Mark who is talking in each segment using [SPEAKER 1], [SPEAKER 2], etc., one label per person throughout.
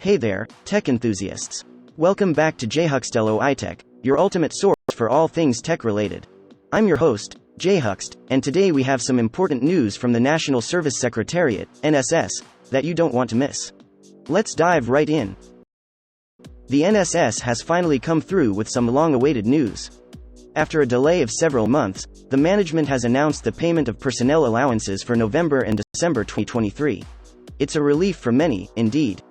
[SPEAKER 1] Hey there, tech enthusiasts. Welcome back to Jhuxtello Itech, your ultimate source for all things tech-related. I'm your host, Jhuxt, and today we have some important news from the National Service Secretariat, NSS, that you don't want to miss. Let's dive right in. The NSS has finally come through with some long-awaited news. After a delay of several months, the management has announced the payment of personnel allowances for November and December 2023. It's a relief for many, indeed.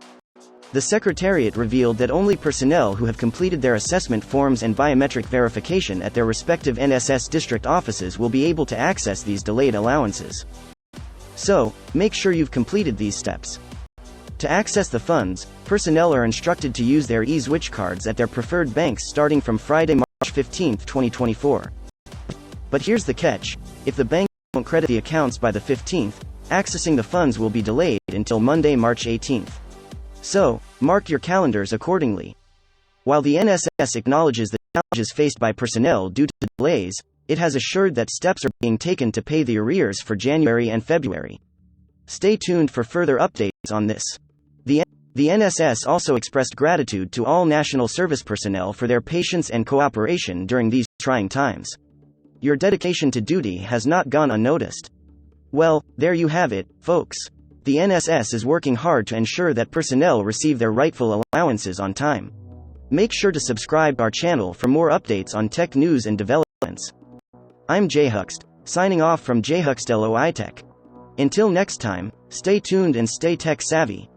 [SPEAKER 1] The Secretariat revealed that only personnel who have completed their assessment forms and biometric verification at their respective NSS district offices will be able to access these delayed allowances. So, make sure you've completed these steps. To access the funds, personnel are instructed to use their eSwitch cards at their preferred banks starting from Friday, March 15, 2024. But here's the catch: if the bank won't credit the accounts by the 15th, accessing the funds will be delayed until Monday, March 18th. So, mark your calendars accordingly. While the NSS acknowledges the challenges faced by personnel due to the delays, it has assured that steps are being taken to pay the arrears for January and February. Stay tuned for further updates on this. The NSS also expressed gratitude to all national service personnel for their patience and cooperation during these trying times. Your dedication to duty has not gone unnoticed. Well, there you have it, folks. The NSS is working hard to ensure that personnel receive their rightful allowances on time. Make sure to subscribe to our channel for more updates on tech news and developments. I'm Jhuxt, signing off from Jhuxtello Itech. Until next time, stay tuned and stay tech savvy.